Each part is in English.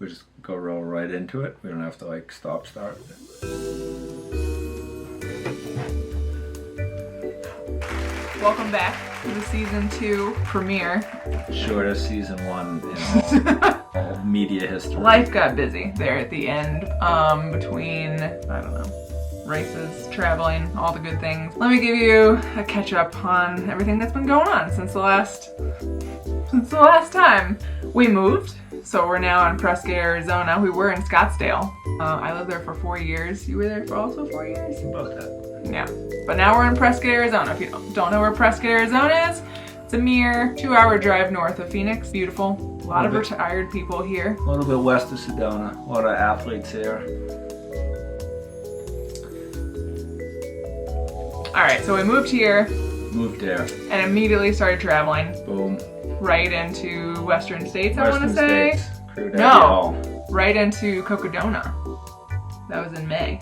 We just go roll right into it. We don't have to like stop start. Welcome back to the season 2 premiere. Shortest season 1 in all media history. Life got busy there at the end, between, I don't know, races, traveling, all the good things. Let me give you a catch up on everything that's been going on since the last time we moved. So we're now in Prescott, Arizona. We were in Scottsdale. I lived there for 4 years. You were there for also 4 years? About that. Yeah. But now we're in Prescott, Arizona. If you don't know where Prescott, Arizona is, it's a mere 2-hour drive north of Phoenix. Beautiful. A lot of retired people here. A little bit west of Sedona. A lot of athletes here. Alright, so we moved here. Moved there. And immediately started traveling. Boom. Right into Western States, I want to Western say. States. Crude No. Right into Cocodona. That was in May.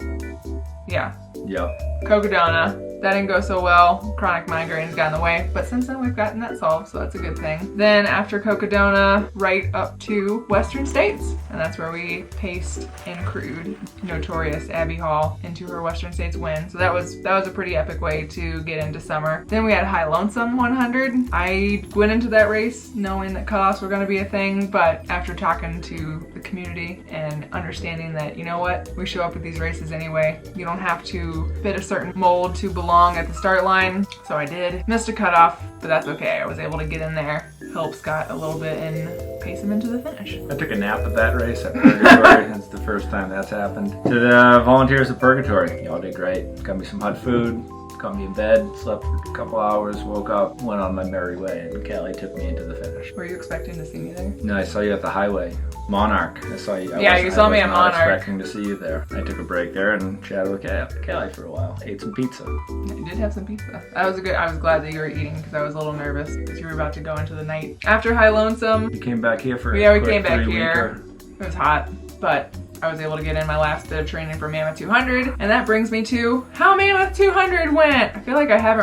Yeah. Yep. Cocodona. That didn't go so well. Chronic migraines got in the way, but since then we've gotten that solved, so that's a good thing. Then after Cocodona, right up to Western States, and that's where we paced and crewed notorious Abby Hall into her Western States win. So that was a pretty epic way to get into summer. Then we had High Lonesome 100. I went into that race knowing that cutoffs were going to be a thing, but after talking to the community and understanding that, you know what, we show up at these races anyway. You don't have to fit a certain mold to belong at the start line, so I did. Missed a cutoff, but that's okay. I was able to get in there, help Scott a little bit, and pace him into the finish. I took a nap at that race at Purgatory. That's the first time that's happened. To the volunteers at Purgatory, y'all did great. Got me some hot food, got me in bed, slept for a couple hours, woke up, went on my merry way, and Callie took me into the finish. Were you expecting to see me there? No, I saw you at the highway. Monarch. I saw you. You saw me at Monarch. I was expecting to see you there. I took a break there and chatted with Callie for a while. Ate some pizza. You did have some pizza. I was glad that you were eating because I was a little nervous because you were about to go into the night. After High Lonesome. You came back here for we came back here. It was hot, but I was able to get in my last bit of training for Mammoth 200, and that brings me to how Mammoth 200 went. I feel like I haven't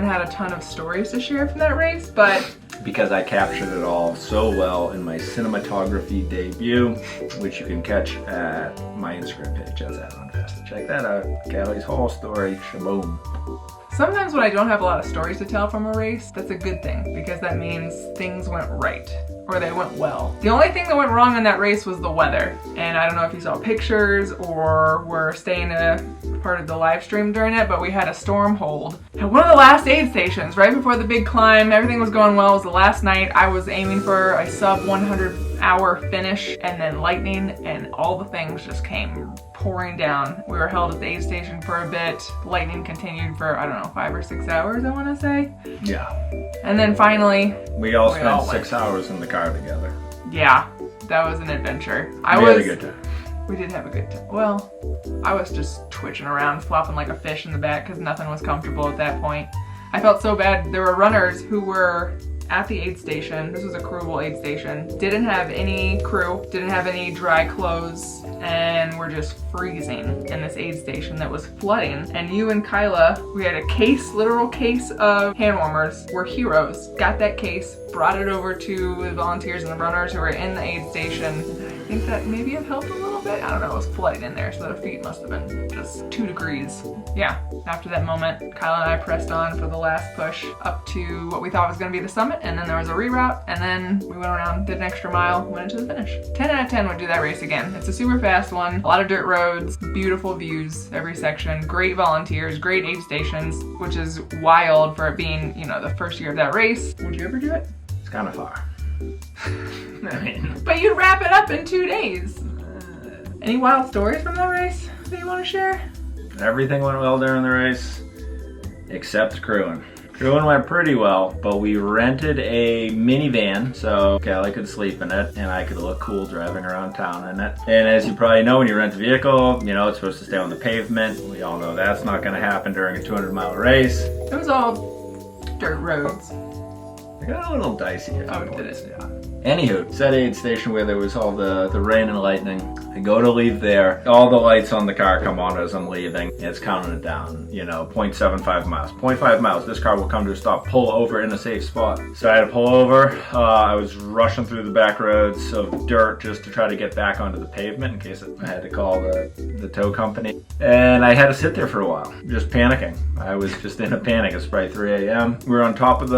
had a ton of stories to share from that race, but because I captured it all so well in my cinematography debut, which you can catch at my Instagram page as @OnFest. Check that out. Callie's whole story, shaboom. Sometimes when I don't have a lot of stories to tell from a race, that's a good thing because that means things went right. Or they went well. The only thing that went wrong in that race was the weather. And I don't know if you saw pictures or were staying a part of the live stream during it, but we had a storm hold at one of the last aid stations right before the big climb. Everything was going well. It was the last night. I was aiming for a sub 100-hour finish, and then lightning and all the things just came pouring down. We were held at the aid station for a bit. Lightning continued for, I don't know, 5 or 6 hours, I want to say. Yeah. And then finally, we all spent 6 hours in the car together. Yeah, that was an adventure. We had a good time. We did have a good time. Well, I was just twitching around, flopping like a fish in the back because nothing was comfortable at that point. I felt so bad. There were runners who were at the aid station. This was a crewable aid station. Didn't have any crew, didn't have any dry clothes, and were just freezing in this aid station that was flooding. And you and Kyla, we had a case, literal case of hand warmers. We're heroes. Got that case, brought it over to the volunteers and the runners who were in the aid station. I think that maybe it helped a little bit. I don't know, it was flooding in there, so the feet must have been just 2 degrees. Yeah, after that moment, Kyla and I pressed on for the last push up to what we thought was gonna be the summit, and then there was a reroute, and then we went around, did an extra mile, went into the finish. 10 out of 10 would do that race again. It's a super fast one, a lot of dirt roads, beautiful views every section, great volunteers, great aid stations, which is wild for it being, you know, the first year of that race. Would you ever do it? It's kind of far. I mean, but you wrap it up in 2 days. Any wild stories from that race that you want to share? Everything went well during the race, except crewing. Crewing went pretty well, but we rented a minivan so Callie could sleep in it and I could look cool driving around town in it. And as you probably know, when you rent a vehicle, you know, it's supposed to stay on the pavement. We all know that's not going to happen during a 200-mile race. It was all dirt roads. It got a little dicey. Oh, did it? Yeah. Anywho, said aid station where there was all the rain and lightning, I go to leave there. All the lights on the car come on as I'm leaving. It's counting it down, 0.75 miles. 0.5 miles, this car will come to a stop. Pull over in a safe spot. So I had to pull over. I was rushing through the back roads of dirt just to try to get back onto the pavement in case I had to call the tow company. And I had to sit there for a while, just panicking. I was just in a panic. It's probably 3 a.m. We were on top of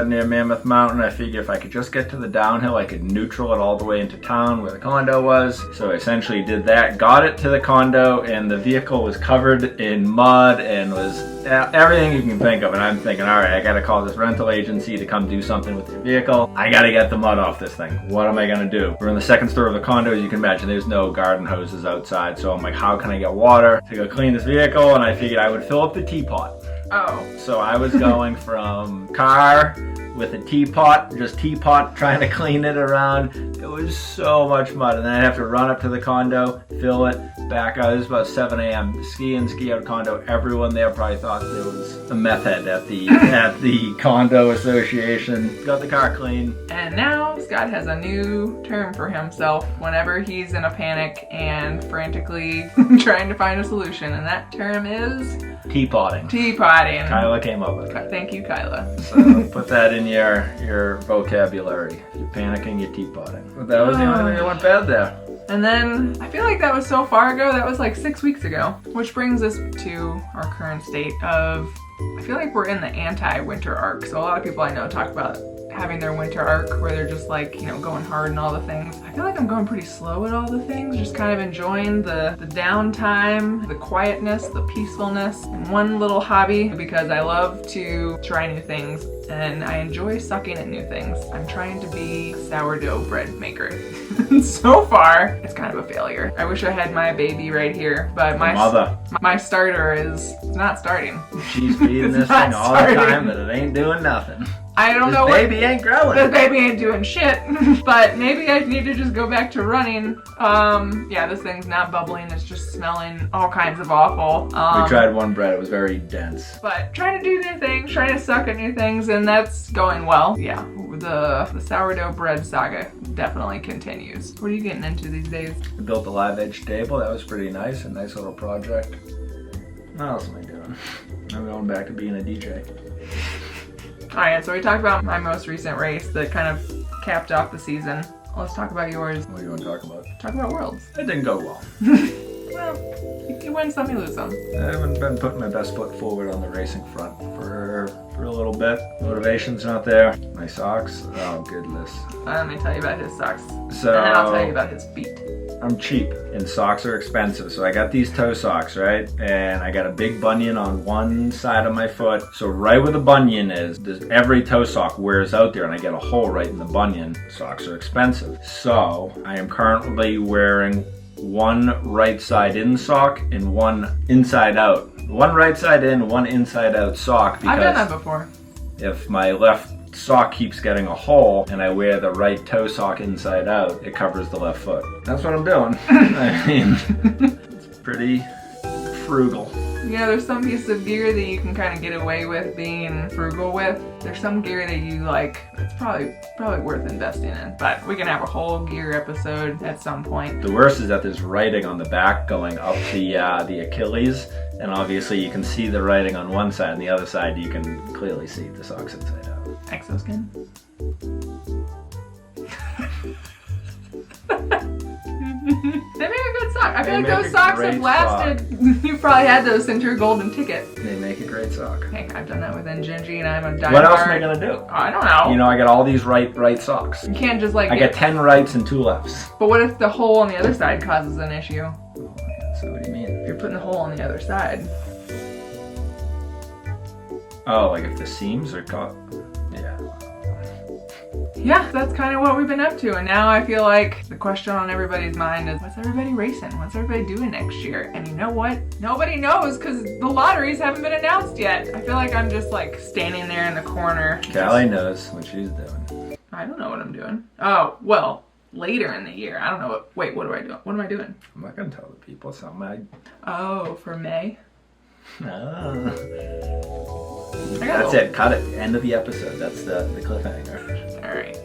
near Mammoth Mountain. I figured if I could just get to the downhill, I could neutral it all the way into town where the condo was. So I essentially did that, got it to the condo, and the vehicle was covered in mud and was everything you can think of. And I'm thinking, all right, I gotta call this rental agency to come do something with your vehicle. I gotta get the mud off this thing. What am I gonna do? We're in the second story of the condo. As you can imagine, there's no garden hoses outside. So I'm like, how can I get water to go clean this vehicle? And I figured I would fill up the teapot. Oh. So I was going from car with a teapot, just teapot, trying to clean it around. It was so much mud. And then I'd have to run up to the condo, fill it, back out. It was about 7 a.m. Ski in, ski out condo. Everyone there probably thought there was a meth head at the condo association. Got the car clean. And now Scott has a new term for himself whenever he's in a panic and frantically trying to find a solution. And that term is teapotting. Teapotting. Kyla came up with it. Thank you, Kyla. So put that in your vocabulary. If you're panicking, you're teapotting. But that was the only thing that went bad there. And then I feel like that was so far ago, that was like 6 weeks ago. Which brings us to our current state of, I feel like we're in the anti-winter arc. So a lot of people I know talk about having their winter arc where they're just like, going hard and all the things. I feel like I'm going pretty slow at all the things, just kind of enjoying the downtime, the quietness, the peacefulness, and one little hobby because I love to try new things and I enjoy sucking at new things. I'm trying to be a sourdough bread maker. So far, it's kind of a failure. I wish I had my baby right here, but my starter is not starting. She's feeding this thing all the time, but it ain't doing nothing. I don't know. This baby ain't growing. This baby ain't doing shit. But maybe I need to just go back to running. Yeah, this thing's not bubbling. It's just smelling all kinds of awful. We tried one bread. It was very dense. But trying to do new things, trying to suck at new things, and that's going well. Yeah, the sourdough bread saga definitely continues. What are you getting into these days? I built a live edge table. That was pretty nice. A nice little project. What else am I doing? I'm going back to being a DJ. Alright, so we talked about my most recent race that kind of capped off the season. Let's talk about yours. What do you want to talk about? Talk about Worlds. It didn't go well. Well, you win some, you lose some. I haven't been putting my best foot forward on the racing front for a little bit. Motivation's not there. My socks, oh goodness. Let me tell you about his socks. So, and then I'll tell you about his feet. I'm cheap and socks are expensive. So I got these toe socks, right? And I got a big bunion on one side of my foot. So right where the bunion is, every toe sock wears out there and I get a hole right in the bunion. Socks are expensive. So I am currently wearing one right side in sock and one inside out. One right side in, one inside out sock because I've done that before. If my left sock keeps getting a hole and I wear the right toe sock inside out, it covers the left foot. That's what I'm doing. I mean, it's pretty frugal. There's some pieces of gear that you can kind of get away with being frugal with. There's some gear that you like, it's probably worth investing in. But we can have a whole gear episode at some point. The worst is that there's writing on the back going up the Achilles. And obviously you can see the writing on one side and the other side you can clearly see the socks inside out. Exoskin? They make a good sock. I feel like those socks have lasted. You probably had those since your golden ticket. They make a great sock. Hey, I've done that with Njinji and I'm a diehard. What else am I going to do? I don't know. I got all these right socks. You can't just like... I got 10 rights and 2 lefts. But what if the hole on the other side causes an issue? Oh, so what do you mean? You're putting the hole on the other side. Oh, like if the seams are caught? Yeah. Yeah, that's kind of what we've been up to. And now I feel like the question on everybody's mind is, what's everybody racing? What's everybody doing next year? And you know what? Nobody knows because the lotteries haven't been announced yet. I feel like I'm just like standing there in the corner. Callie knows what she's doing. I don't know what I'm doing. Oh, well, later in the year. I don't know what, wait, what do I do? What am I doing? I'm not going to tell the people something. Oh, for May? No. That's it. Cut it. End of the episode. That's the cliffhanger. All right.